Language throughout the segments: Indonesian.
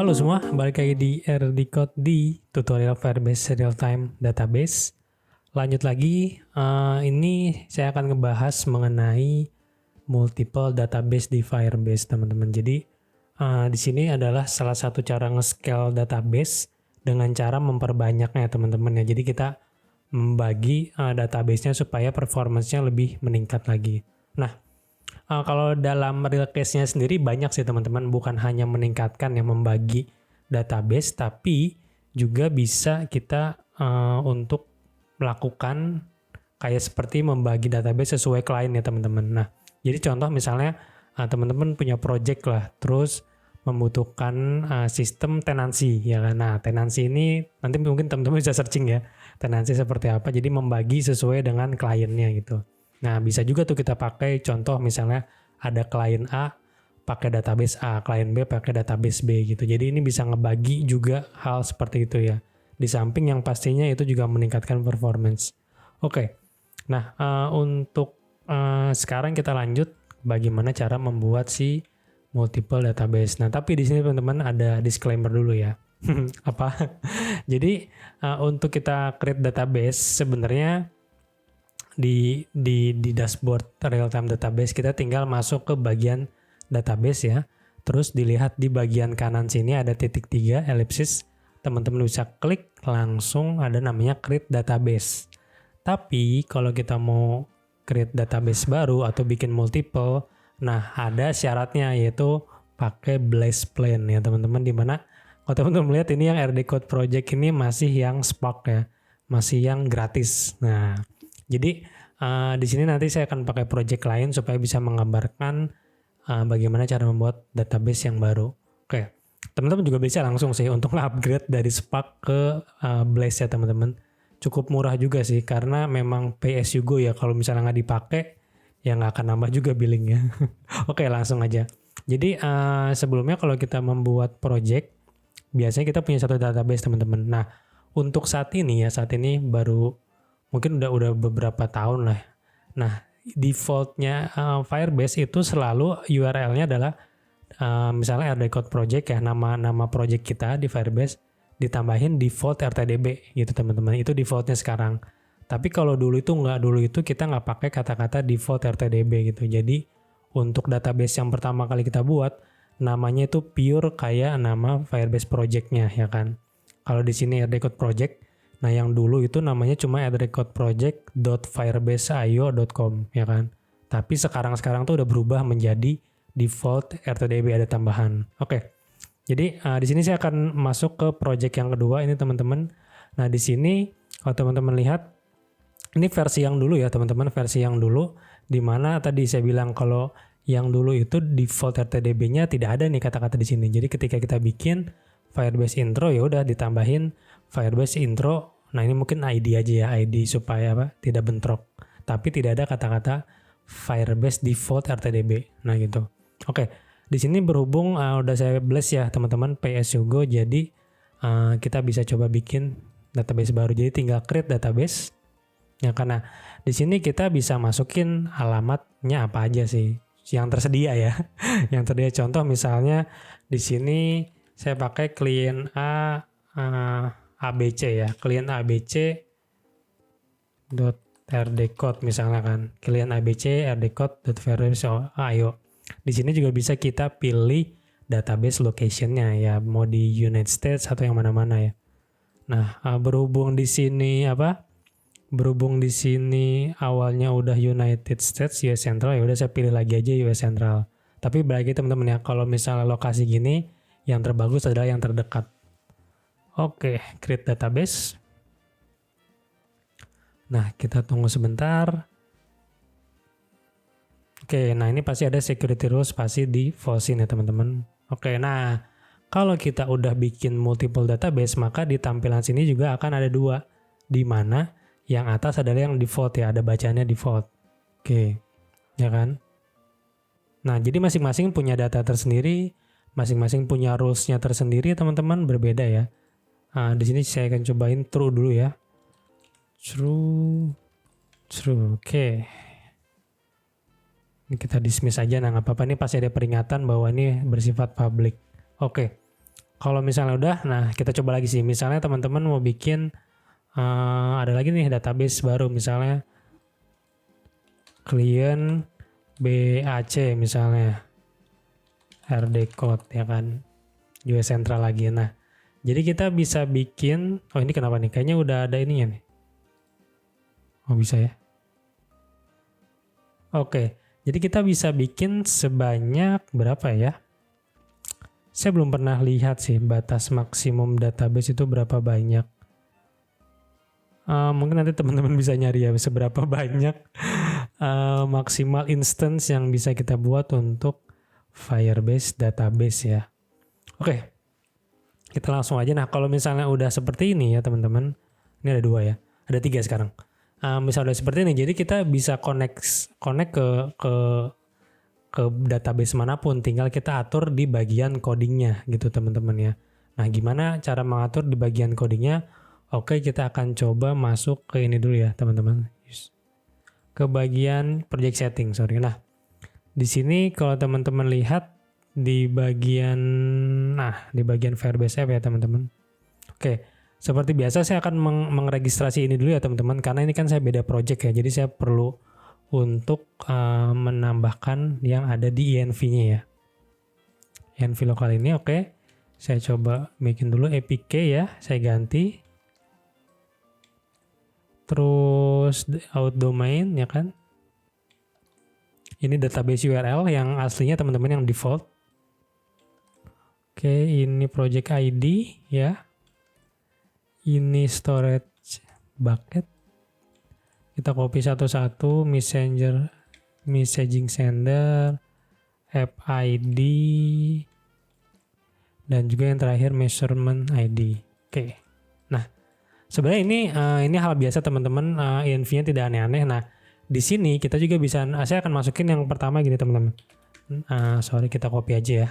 Halo semua, balik lagi di RD Code di tutorial Firebase Real Time Database. Lanjut lagi, ini saya akan ngebahas mengenai multiple database di Firebase, teman-teman. Jadi di sini adalah salah satu cara nge-scale database dengan cara memperbanyaknya, teman-teman ya. Jadi kita membagi database-nya supaya performance-nya lebih meningkat lagi. Nah, kalau dalam real case-nya sendiri banyak sih teman-teman, bukan hanya meningkatkan yang membagi database, tapi juga bisa kita untuk melakukan kayak seperti membagi database sesuai klien ya teman-teman. Nah, jadi contoh misalnya teman-teman punya project lah, terus membutuhkan sistem tenancy ya kan. Nah, tenancy ini nanti mungkin teman-teman bisa searching ya, tenancy seperti apa. Jadi membagi sesuai dengan kliennya gitu. Nah, bisa juga tuh kita pakai contoh misalnya ada klien A pakai database A, klien B pakai database B gitu. Jadi ini bisa ngebagi juga hal seperti itu ya. Di samping yang pastinya itu juga meningkatkan performance. Oke. Nah, untuk sekarang kita lanjut bagaimana cara membuat si multiple database. Nah, tapi di sini teman-teman ada disclaimer dulu ya. Apa? Jadi untuk kita create database sebenarnya di dashboard real time database kita tinggal masuk ke bagian database ya. Terus dilihat di bagian kanan sini ada titik 3 elipsis. Teman-teman bisa klik langsung ada namanya create database. Tapi kalau kita mau create database baru atau bikin multiple, nah ada syaratnya yaitu pakai Blaze Plan ya teman-teman, dimana kalau teman-teman lihat ini yang RD Code Project ini masih yang Spark ya, masih yang gratis. Nah, jadi di sini nanti saya akan pakai project lain supaya bisa menggambarkan bagaimana cara membuat database yang baru. Oke, teman-teman juga bisa langsung sih untuk upgrade dari Spark ke Blaze ya teman-teman. Cukup murah juga sih karena memang pay as you go ya. Kalau misalnya nggak dipakai ya nggak akan nambah juga billingnya. Oke, langsung aja. Jadi sebelumnya kalau kita membuat project biasanya kita punya satu database teman-teman. Nah, untuk saat ini baru mungkin udah beberapa tahun lah. Nah, defaultnya Firebase itu selalu URL-nya adalah misalnya RD Code Project ya, nama project kita di Firebase ditambahin default RTDB gitu teman-teman. Itu defaultnya sekarang. Tapi kalau dulu itu kita nggak pakai kata-kata default RTDB gitu. Jadi untuk database yang pertama kali kita buat namanya itu pure kayak nama Firebase project-nya ya kan. Kalau di sini RD Code Project, nah yang dulu itu namanya cuma adrecodproject.firebase.io.com ya kan. Tapi sekarang tuh udah berubah menjadi default RTDB, ada tambahan. Oke. Jadi di sini saya akan masuk ke project yang kedua ini teman-teman. Nah, di sini kalau teman-teman lihat ini versi yang dulu ya teman-teman, versi yang dulu di mana tadi saya bilang kalau yang dulu itu default RTDB-nya tidak ada nih kata-kata di sini. Jadi ketika kita bikin Firebase intro ya udah ditambahin Firebase intro. Nah, ini mungkin ID aja ya, ID supaya tidak bentrok. Tapi tidak ada kata-kata Firebase default RTDB. Nah, gitu. Oke. Di sini berhubung udah saya bless ya, teman-teman, pay as you go, jadi kita bisa coba bikin database baru. Jadi tinggal create database. Ya, karena di sini kita bisa masukin alamatnya apa aja sih yang tersedia ya. Yang tersedia contoh misalnya di sini saya pakai klien ABC ya, klien abc.rdcode misalnya kan, klien abc rdcode.firebase.io. Di sini juga bisa kita pilih database location-nya ya, mau di United States atau yang mana-mana ya. Nah, berhubung di sini awalnya udah United States US Central, ya udah saya pilih lagi aja US Central. Tapi bagi teman-teman ya, kalau misalnya lokasi gini yang terbagus adalah yang terdekat. Oke, create database. Nah, kita tunggu sebentar. Oke, nah ini pasti ada security rules pasti di false ya teman-teman. Oke, nah kalau kita udah bikin multiple database maka di tampilan sini juga akan ada dua. Di mana yang atas adalah yang default ya, ada bacanya default. Oke, ya kan? Nah, jadi masing-masing punya data tersendiri, masing-masing punya rules-nya tersendiri teman-teman, berbeda ya. Nah, di sini saya akan cobain true dulu ya. True. Oke. Ini kita dismiss aja, nah nggak apa-apa, ini pasti ada peringatan bahwa ini bersifat public. Oke. Kalau misalnya udah, nah kita coba lagi sih. Misalnya teman-teman mau bikin ada lagi nih database baru, misalnya klien BAC misalnya, RD Code ya kan, US Central lagi. Nah, jadi kita bisa bikin, oh ini kenapa nih? Kayaknya udah ada ininya nih. Oh bisa ya. Oke, jadi kita bisa bikin sebanyak berapa ya? Saya belum pernah lihat sih batas maksimum database itu berapa banyak. Mungkin nanti teman-teman bisa nyari ya seberapa banyak maksimal instance yang bisa kita buat untuk Firebase database ya. Oke, kita langsung aja. Nah kalau misalnya udah seperti ini ya teman-teman, ini ada 2 ya, ada 3 sekarang. Misalnya udah seperti ini, jadi kita bisa connect ke database manapun, tinggal kita atur di bagian codingnya gitu teman-teman ya. Nah gimana cara mengatur di bagian codingnya? Oke, kita akan coba masuk ke ini dulu ya teman-teman, ke bagian project setting. Nah di sini kalau teman-teman lihat di bagian Firebase app ya teman-teman. Oke, seperti biasa saya akan mengregistrasi ini dulu ya teman-teman, karena ini kan saya beda project ya, jadi saya perlu untuk menambahkan yang ada di env-nya ya. Env lokal ini oke. Saya coba bikin dulu apk ya, saya ganti. Terus out domain ya kan. Ini database URL yang aslinya teman-teman yang default. Oke, ini project ID ya. Ini storage bucket. Kita copy satu-satu, messaging sender, app ID, dan juga yang terakhir measurement ID. Oke. Nah, sebenarnya ini hal biasa teman-teman, env-nya tidak aneh-aneh. Nah, di sini kita juga bisa, saya akan masukin yang pertama gini teman-teman. Kita copy aja ya.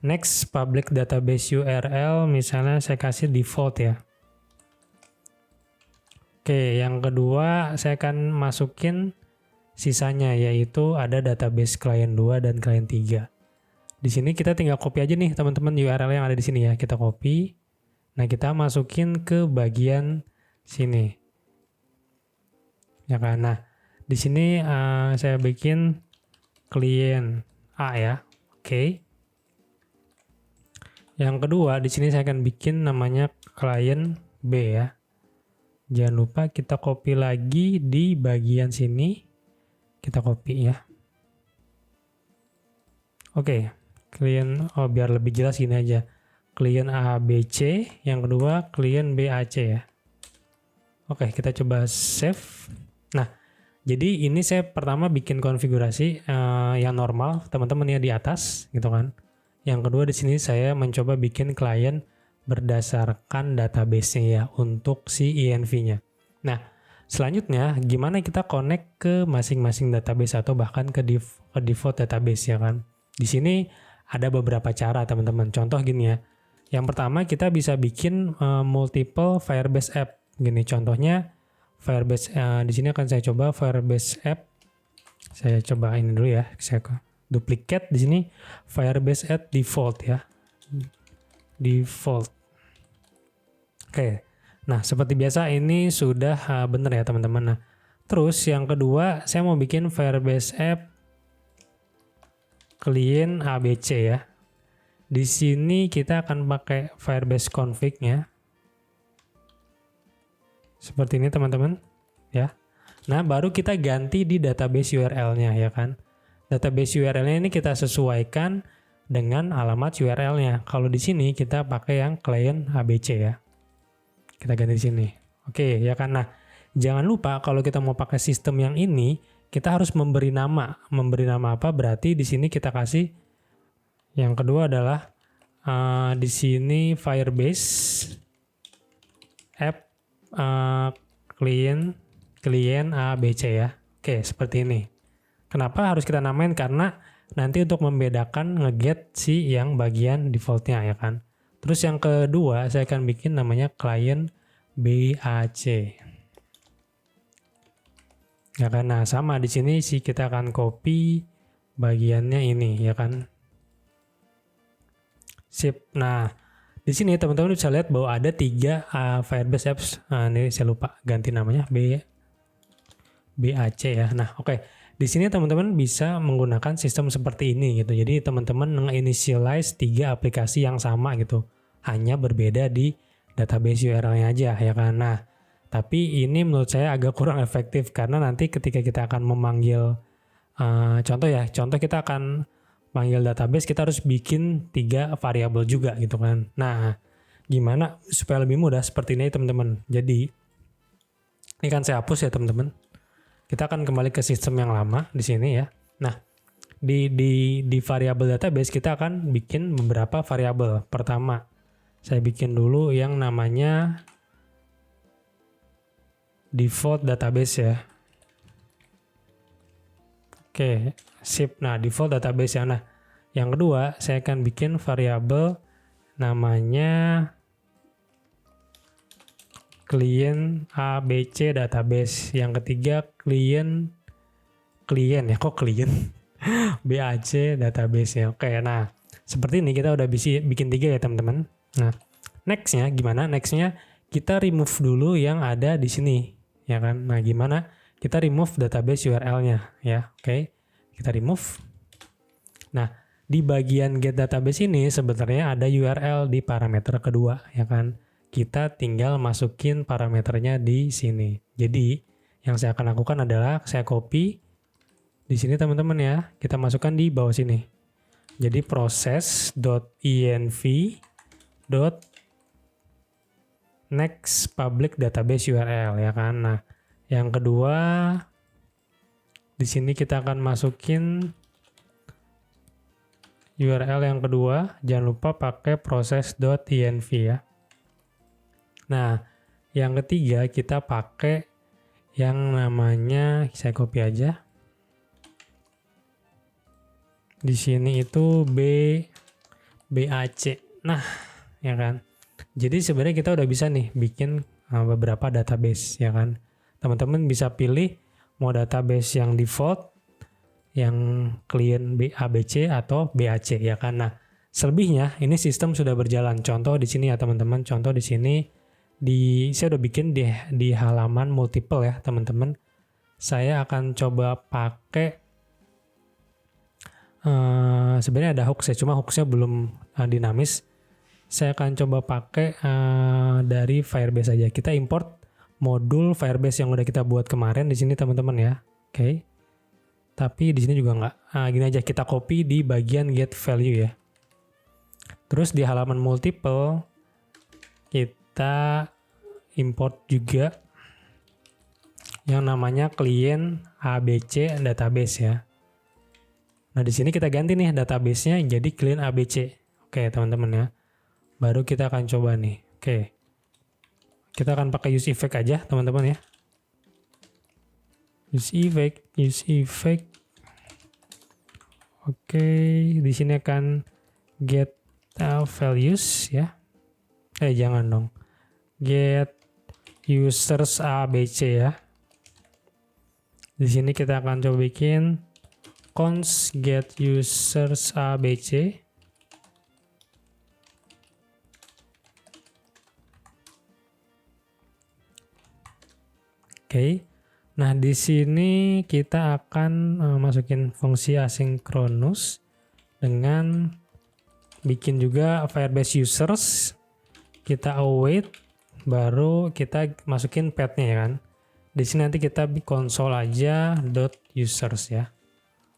Next, public database URL, misalnya saya kasih default ya. Oke, yang kedua saya akan masukin sisanya, yaitu ada database client 2 dan client 3. Di sini kita tinggal copy aja nih teman-teman URL yang ada di sini ya, kita copy. Nah, kita masukin ke bagian sini. Ya kan? Nah, di sini saya bikin klien A ya. Oke. Yang kedua, di sini saya akan bikin namanya klien B ya. Jangan lupa kita copy lagi di bagian sini. Kita copy ya. Oke, klien, biar lebih jelas gini aja. Klien ABC, yang kedua klien BAC ya. Oke, kita coba save. Nah, jadi ini saya pertama bikin konfigurasi yang normal, teman-teman ya di atas gitu kan. Yang kedua di sini saya mencoba bikin klien berdasarkan database-nya ya untuk si env-nya. Nah, selanjutnya gimana kita connect ke masing-masing database atau bahkan ke default database ya kan. Di sini ada beberapa cara teman-teman. Contoh gini ya. Yang pertama kita bisa bikin multiple Firebase app. Gini contohnya Firebase di sini akan saya coba Firebase app. Saya coba ini dulu ya. Saya duplicate di sini Firebase add default ya. Default. Oke. Nah, seperti biasa ini sudah benar ya, teman-teman. Nah, terus yang kedua, saya mau bikin Firebase app klien ABC ya. Di sini kita akan pakai Firebase config-nya. Seperti ini, teman-teman, ya. Nah, baru kita ganti di database URL-nya ya kan. Database URL-nya ini kita sesuaikan dengan alamat URL-nya. Kalau di sini kita pakai yang klien ABC ya. Kita ganti di sini. Oke, ya kan. Nah, jangan lupa kalau kita mau pakai sistem yang ini, kita harus memberi nama. Memberi nama apa? Berarti di sini kita kasih yang kedua adalah di sini Firebase app klien ABC ya. Oke, seperti ini. Kenapa harus kita namain? Karena nanti untuk membedakan ngeget si yang bagian defaultnya ya kan. Terus yang kedua saya akan bikin namanya klien BAC. Ya kan. Nah, sama di sini sih kita akan copy bagiannya ini ya kan. Sip. Nah, di sini teman-teman bisa lihat bahwa ada 3 Firebase apps. Nah, ini saya lupa ganti namanya BAC ya. Nah, oke. Di sini teman-teman bisa menggunakan sistem seperti ini gitu. Jadi teman-teman nge-initialize 3 aplikasi yang sama gitu. Hanya berbeda di database URL-nya aja ya kan. Nah, tapi ini menurut saya agak kurang efektif karena nanti ketika kita akan memanggil contoh kita akan panggil database, kita harus bikin 3 variabel juga gitu kan. Nah, gimana supaya lebih mudah seperti ini teman-teman. Jadi ini kan saya hapus ya teman-teman. Kita akan kembali ke sistem yang lama di sini ya. Nah, di variabel database kita akan bikin beberapa variabel. Pertama, saya bikin dulu yang namanya default database ya. Oke, sip. Nah, default database ya. Nah, yang kedua, saya akan bikin variabel namanya client ABC database. Yang ketiga client ya, kok client BAC database ya. Oke, nah seperti ini kita udah bisa bikin 3 ya teman-teman. Nah, nextnya gimana? Nextnya kita remove dulu yang ada di sini ya kan. Nah, gimana? Kita remove database URL-nya ya. Oke, kita remove. Nah, di bagian get database ini sebenarnya ada URL di parameter kedua ya kan. Kita tinggal masukin parameternya di sini. Jadi, yang saya akan lakukan adalah saya copy di sini teman-teman ya. Kita masukkan di bawah sini. Jadi process.env.next public database URL ya kan. Nah, yang kedua di sini kita akan masukin URL yang kedua. Jangan lupa pakai process.env ya. Nah, yang ketiga kita pakai yang namanya, saya copy aja. Di sini itu BAC. Nah, ya kan. Jadi sebenarnya kita udah bisa nih bikin beberapa database ya kan. Teman-teman bisa pilih mau database yang default, yang client ABC atau BAC ya kan. Nah, selebihnya ini sistem sudah berjalan. Contoh di sini ya teman-teman. Contoh di sini saya udah bikin di halaman multiple ya teman-teman. Saya akan coba pakai sebenarnya ada hooks ya, cuma hooksnya belum dinamis. Saya akan coba pakai dari Firebase aja. Kita import modul Firebase yang udah kita buat kemarin di sini teman-teman ya. Oke. Tapi di sini juga nggak. Gini aja, kita copy di bagian get value ya. Terus di halaman multiple kita import juga yang namanya client ABC database ya. Nah, di sini kita ganti nih database-nya jadi client ABC. Oke, teman-teman ya. Baru kita akan coba nih. Oke. Kita akan pakai use effect aja, teman-teman ya. Use effect. Oke, di sini akan get values ya. Jangan dong. Get users ABC ya. Di sini kita akan coba bikin const get users ABC. Oke. Nah, di sini kita akan masukin fungsi asynchronous dengan bikin juga Firebase users. Kita await, baru kita masukin path-nya ya kan. Di sini nanti kita console aja .users ya.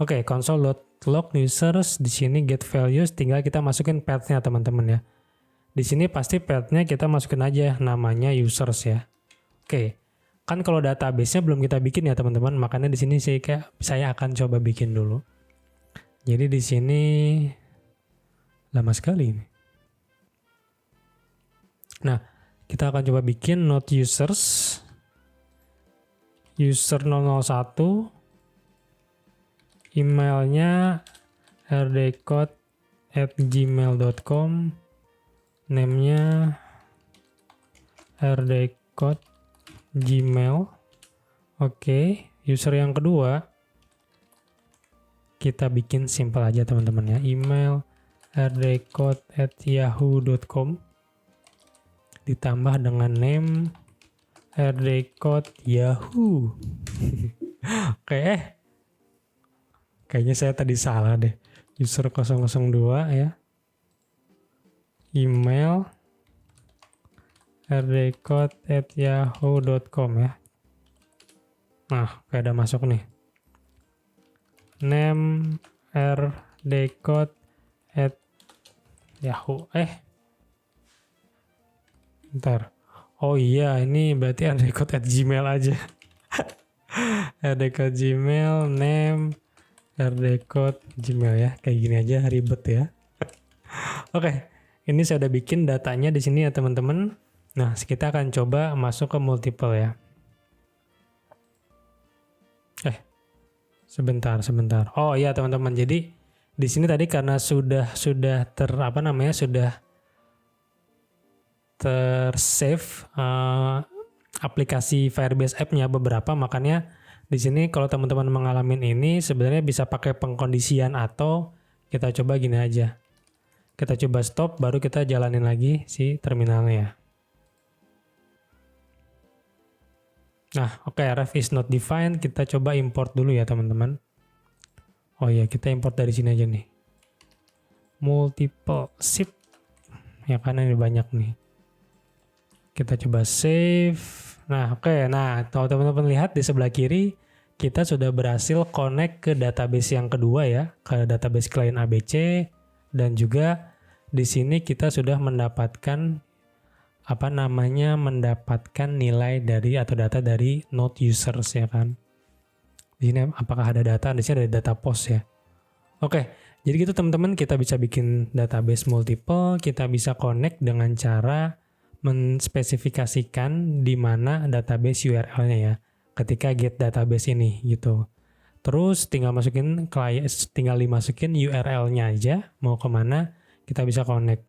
Oke, console.log users, di sini get values, tinggal kita masukin path-nya teman-teman ya. Di sini pasti path-nya kita masukin aja namanya users ya. Oke. Kan kalau database-nya belum kita bikin ya teman-teman, makanya di sini saya akan coba bikin dulu. Jadi di sini lama sekali ini. Nah, kita akan coba bikin not users, user 001, emailnya rdcode@gmail.com, name-nya rdcode@gmail. Oke, user yang kedua kita bikin simple aja teman-teman ya, email rdcode@yahoo.com ditambah dengan name rdcode.yahoo. Oke, kayaknya saya tadi salah deh. User 002 ya. Email rdcode@yahoo.com ya. Nah, kayak ada masuk nih. Name rdcode@yahoo. Bentar. Oh iya, ini berarti rdcode@gmail aja. rdcode@gmail, name rdcode@gmail ya. Kayak gini aja ribet ya. Oke, ini saya udah bikin datanya di sini ya teman-teman. Nah, kita akan coba masuk ke multiple ya. Sebentar. Oh iya teman-teman, jadi di sini tadi karena sudah tersave aplikasi Firebase app-nya beberapa, makanya di sini kalau teman-teman mengalami ini sebenarnya bisa pakai pengkondisian atau kita coba gini aja. Kita coba stop baru kita jalanin lagi si terminalnya. Nah, oke, ref is not defined. Kita coba import dulu ya, teman-teman. Oh iya, kita import dari sini aja nih. Multiple sip. Ya, karena ini banyak nih. Kita coba save. Nah, oke. Nah, kalau teman-teman lihat di sebelah kiri, kita sudah berhasil connect ke database yang kedua ya, ke database klien ABC, dan juga di sini kita sudah mendapatkan mendapatkan nilai dari atau data dari node users ya kan. Di sini apakah ada data? Di sini ada data post ya. Oke, jadi gitu teman-teman, kita bisa bikin database multiple, kita bisa connect dengan cara menspesifikasikan di mana database URL-nya ya. Ketika get database ini gitu. Terus tinggal dimasukin URL-nya aja, mau kemana kita bisa connect.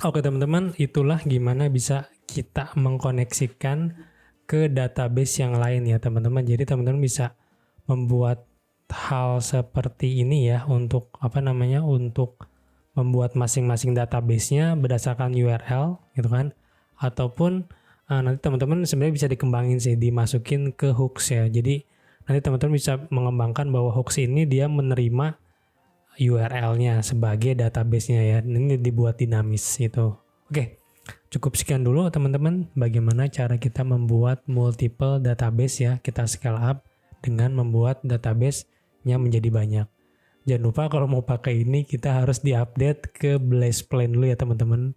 Oke teman-teman, itulah gimana bisa kita mengkoneksikan ke database yang lain ya teman-teman. Jadi teman-teman bisa membuat hal seperti ini ya untuk untuk membuat masing-masing database-nya berdasarkan URL gitu kan. Ataupun nanti teman-teman sebenarnya bisa dikembangin sih, dimasukin ke hooks ya. Jadi nanti teman-teman bisa mengembangkan bahwa hooks ini dia menerima URL-nya sebagai database-nya ya. Ini dibuat dinamis gitu. Oke, cukup sekian dulu teman-teman. Bagaimana cara kita membuat multiple database ya. Kita scale up dengan membuat database-nya menjadi banyak. Jangan lupa kalau mau pakai ini kita harus diupdate ke Blastplane dulu ya teman-teman.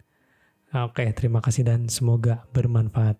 Oke, terima kasih dan semoga bermanfaat.